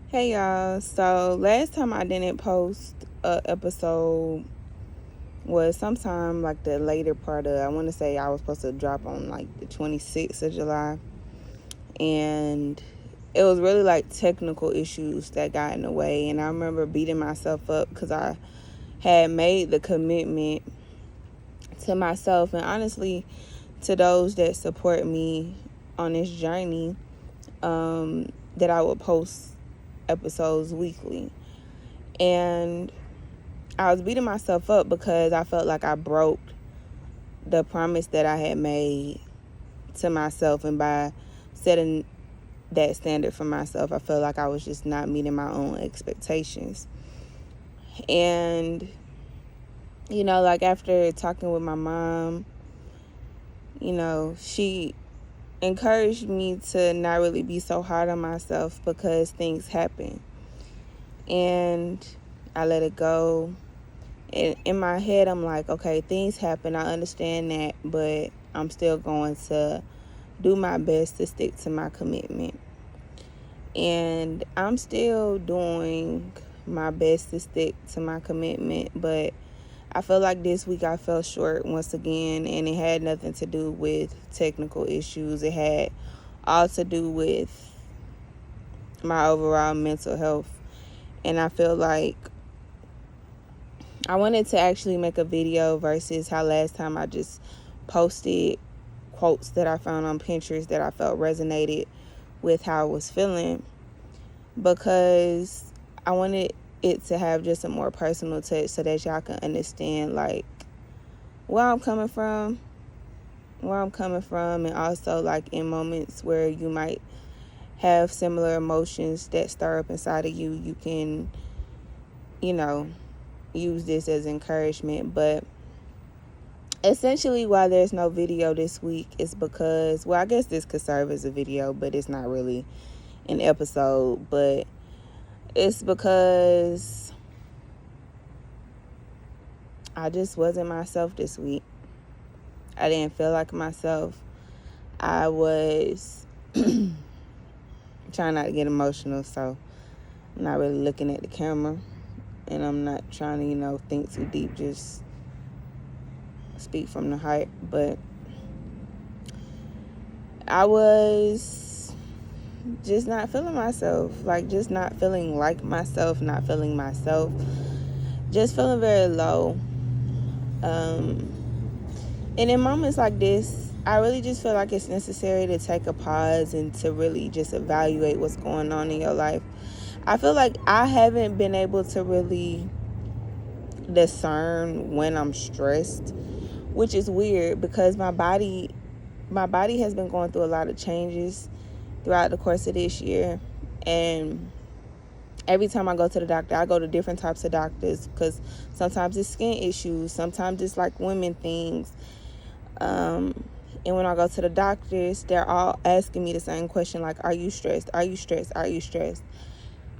Hey y'all, so last time I didn't post a episode was sometime like the later part of, I want to say I was supposed to drop on like the 26th of July, and it was really like technical issues that got in the way. And I remember beating myself up because I had made the commitment to myself and honestly to those that support me on this journey, that I would post episodes weekly. And I was beating myself up because I felt like I broke the promise that I had made to myself. And by setting that standard for myself, I felt like I was just not meeting my own expectations. And, like after talking with my mom, she encouraged me to not really be so hard on myself because things happen. And I let it go. In my head, I'm like, okay, things happen. I understand that, but I'm still going to do my best to stick to my commitment. And I'm still doing my best to stick to my commitment, but I feel like this week I fell short once again, and it had nothing to do with technical issues. It had all to do with my overall mental health. And I feel like I wanted to actually make a video versus how last time I just posted quotes that I found on Pinterest that I felt resonated with how I was feeling, because I wanted it to have just a more personal touch so that y'all can understand like where I'm coming from, and also like in moments where you might have similar emotions that stir up inside of you, you can, use this as encouragement. But essentially why there's no video this week is because, well, I guess this could serve as a video, but it's not really an episode. But it's because I just wasn't myself this week. I didn't feel like myself. I was trying not to get emotional, so I'm not really looking at the camera, and I'm not trying to, think too deep, just speak from the heart. But I was just not feeling myself, like just not feeling like myself, not feeling myself, just feeling very low. And in moments like this, I really just feel like it's necessary to take a pause and to really just evaluate what's going on in your life. I feel like I haven't been able to really discern when I'm stressed, which is weird because my body has been going through a lot of changes throughout the course of this year. And every time I go to the doctor, I go to different types of doctors because sometimes it's skin issues, sometimes it's like women things. And when I go to the doctors, they're all asking me the same question, like, are you stressed? Are you stressed? Are you stressed?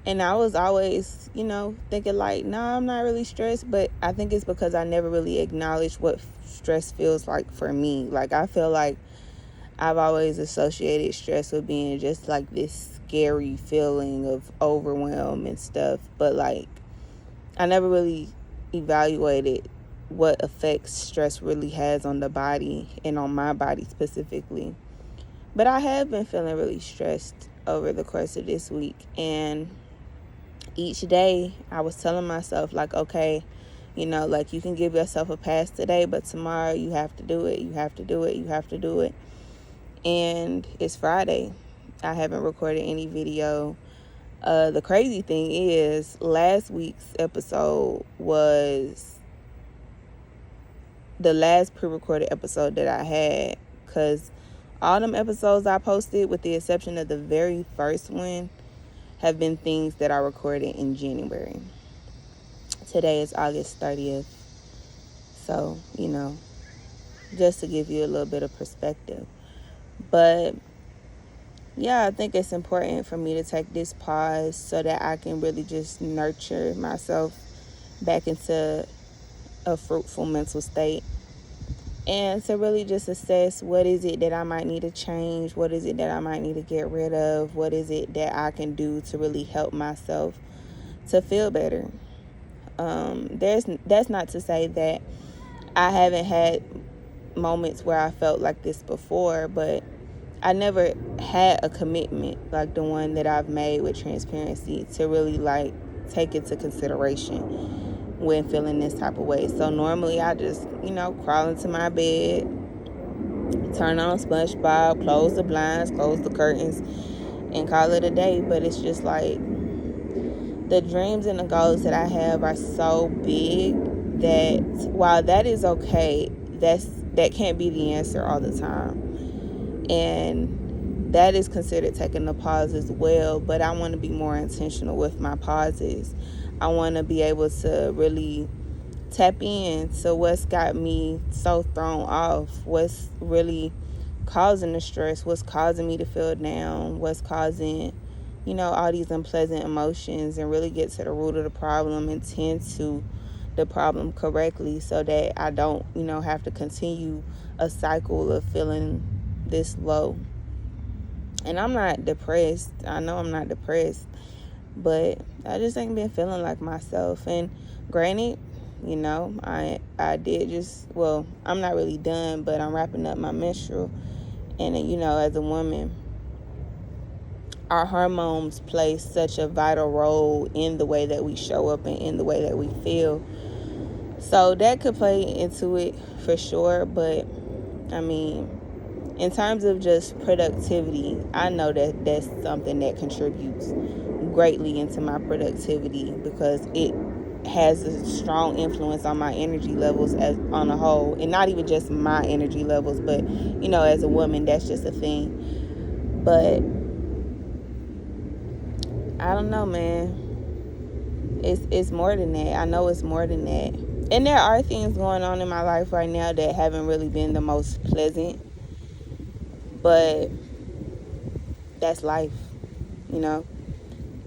And I was always, thinking like, no, I'm not really stressed. But I think it's because I never really acknowledged what stress feels like for me. Like, I feel like I've always associated stress with being just like this scary feeling of overwhelm and stuff. But like, I never really evaluated what effects stress really has on the body and on my body specifically. But I have been feeling really stressed over the course of this week. And each day I was telling myself like, okay, like you can give yourself a pass today, but tomorrow you have to do it. You have to do it. You have to do it. And it's Friday. I haven't recorded any video. The crazy thing is last week's episode was the last pre-recorded episode that I had, because all them episodes I posted, with the exception of the very first one, have been things that I recorded in January. Today is August 30th. So, just to give you a little bit of perspective. But yeah, I think it's important for me to take this pause so that I can really just nurture myself back into a fruitful mental state. and to really just assess what is it that I might need to change, what is it that I might need to get rid of, what is it that I can do to really help myself to feel better. That's not to say that I haven't had moments where I felt like this before, but I never had a commitment like the one that I've made with transparency to really like take into consideration when feeling this type of way. So normally I just, crawl into my bed, turn on SpongeBob, close the blinds, close the curtains, and call it a day. But it's just like the dreams and the goals that I have are so big that while that is okay, that can't be the answer all the time. And that is considered taking a pause as well. But I want to be more intentional with my pauses. I want to be able to really tap in to what's got me so thrown off, what's really causing the stress, what's causing me to feel down, what's causing, all these unpleasant emotions, and really get to the root of the problem and tend to the problem correctly so that I don't, have to continue a cycle of feeling this low. And I'm not depressed. I know I'm not depressed, but I just ain't been feeling like myself. And granted, I did just, well, I'm not really done, but I'm wrapping up my menstrual. And, as a woman, our hormones play such a vital role in the way that we show up and in the way that we feel. So that could play into it for sure. But, I mean, in terms of just productivity, I know that that's something that contributes greatly into my productivity because it has a strong influence on my energy levels as on a whole, and not even just my energy levels, but as a woman, that's just a thing. But I don't know, man. It's more than that. I know it's more than that. And there are things going on in my life right now that haven't really been the most pleasant, but that's life,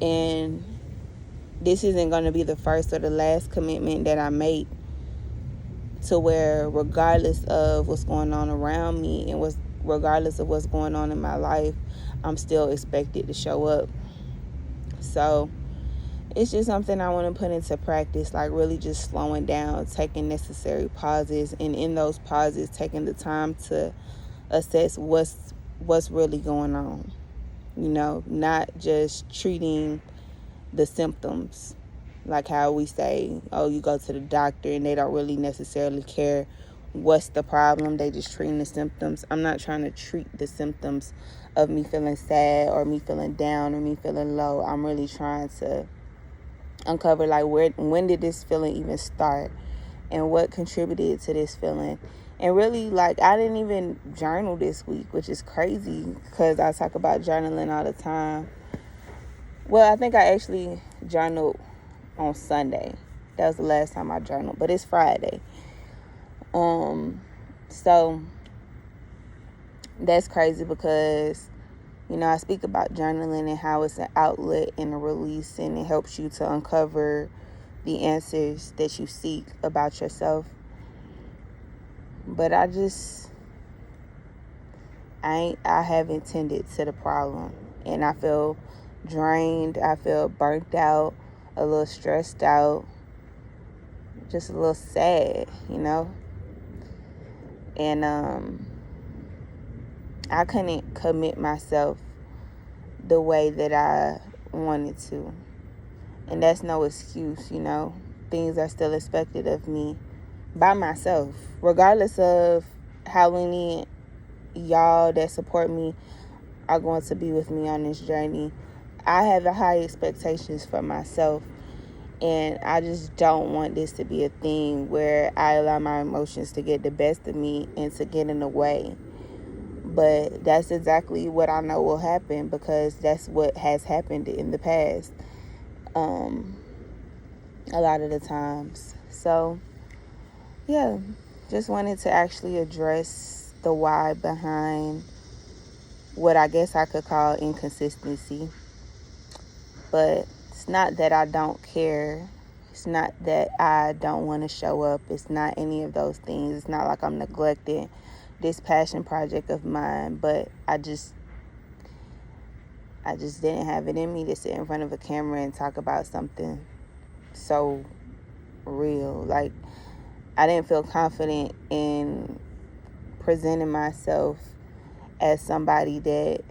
and this isn't going to be the first or the last commitment that I make, to where regardless of what's going on around me and regardless of what's going on in my life, I'm still expected to show up. So it's just something I want to put into practice, like really just slowing down, taking necessary pauses, and in those pauses taking the time to assess what's really going on. Not just treating the symptoms, like how we say, oh, you go to the doctor and they don't really necessarily care what's the problem, they just treating the symptoms. I'm not trying to treat the symptoms of me feeling sad or me feeling down or me feeling low. I'm really trying to uncover like when did this feeling even start and what contributed to this feeling. And really, like, I didn't even journal this week, which is crazy because I talk about journaling all the time. Well, I think I actually journaled on Sunday. That was the last time I journaled, but it's Friday. So that's crazy because, I speak about journaling and how it's an outlet and a release, and it helps you to uncover the answers that you seek about yourself. But I haven't tended to the problem, and I feel drained, I feel burnt out, a little stressed out, just a little sad, and I couldn't commit myself the way that I wanted to, and that's no excuse. Things are still expected of me by myself, regardless of how many y'all that support me are going to be with me on this journey. I have high expectations for myself, and I just don't want this to be a thing where I allow my emotions to get the best of me and to get in the way. But that's exactly what I know will happen because that's what has happened in the past, a lot of the times. So yeah, just wanted to actually address the why behind what I guess I could call inconsistency. But it's not that I don't care. It's not that I don't want to show up. It's not any of those things. It's not like I'm neglecting this passion project of mine, but I just didn't have it in me to sit in front of a camera and talk about something so real. Like, I didn't feel confident in presenting myself as somebody that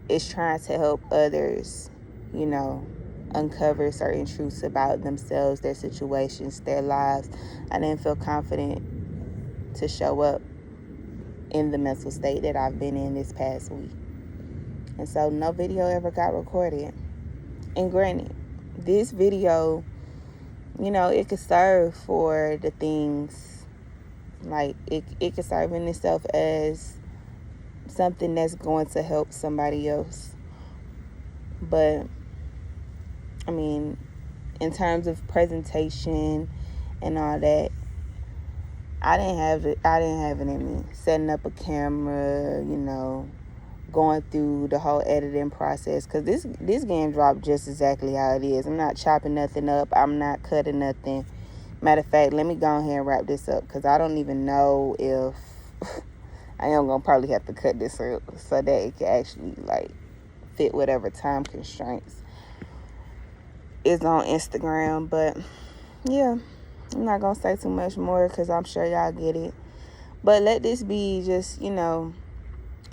is trying to help others, uncover certain truths about themselves, their situations, their lives. I didn't feel confident to show up in the mental state that I've been in this past week. And so no video ever got recorded. And granted, this video, it could serve for the things, like it could serve in itself as something that's going to help somebody else. But I mean, in terms of presentation and all that, I didn't have it in me. Setting up a camera, going through the whole editing process, because this game dropped just exactly how it is. I'm not chopping nothing up. I'm not cutting nothing. Matter of fact, let me go ahead and wrap this up, because I don't even know if I am gonna probably have to cut this up so that it can actually fit whatever time constraints is on Instagram. But yeah, I'm not gonna say too much more because I'm sure y'all get it. But let this be just,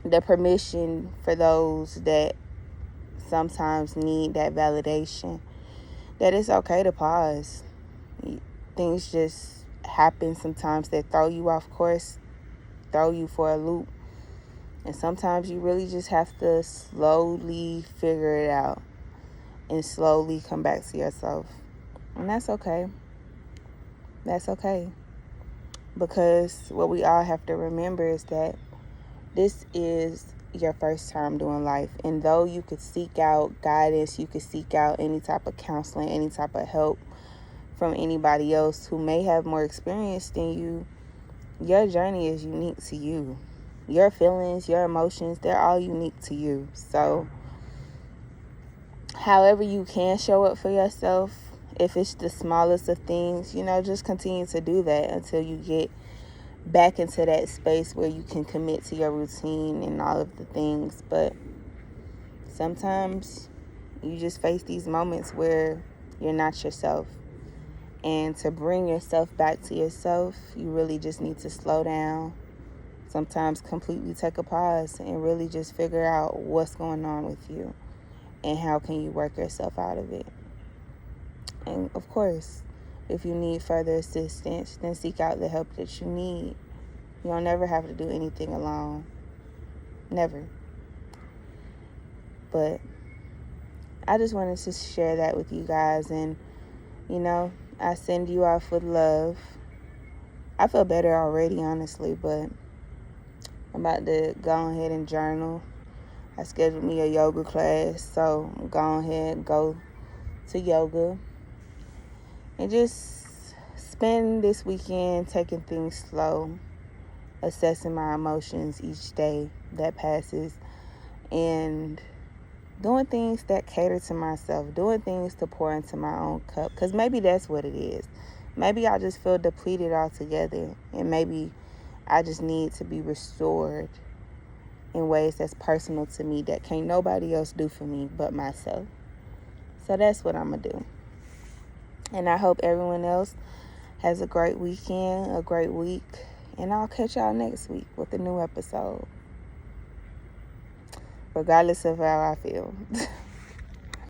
the permission for those that sometimes need that validation, that it's okay to pause. Things just happen sometimes that throw you off course, throw you for a loop. And sometimes you really just have to slowly figure it out and slowly come back to yourself. And that's okay. That's okay. Because what we all have to remember is that this is your first time doing life. And though you could seek out guidance, you could seek out any type of counseling, any type of help from anybody else who may have more experience than you, your journey is unique to you. Your feelings, your emotions, they're all unique to you. So however you can show up for yourself, if it's the smallest of things, just continue to do that until you get back into that space where you can commit to your routine and all of the things. But sometimes you just face these moments where you're not yourself. And to bring yourself back to yourself, you really just need to slow down. Sometimes completely take a pause and really just figure out what's going on with you and how can you work yourself out of it. And of course, if you need further assistance, then seek out the help that you need. You'll never have to do anything alone. Never. But I just wanted to share that with you guys. And, I send you off with love. I feel better already, honestly, but I'm about to go ahead and journal. I scheduled me a yoga class, so I'm going ahead and go to yoga. And just spend this weekend taking things slow, assessing my emotions each day that passes, and doing things that cater to myself, doing things to pour into my own cup, because maybe that's what it is. Maybe I just feel depleted altogether, and maybe I just need to be restored in ways that's personal to me that can't nobody else do for me but myself. So that's what I'm going to do. And I hope everyone else has a great weekend, a great week, and I'll catch y'all next week with a new episode, regardless of how I feel.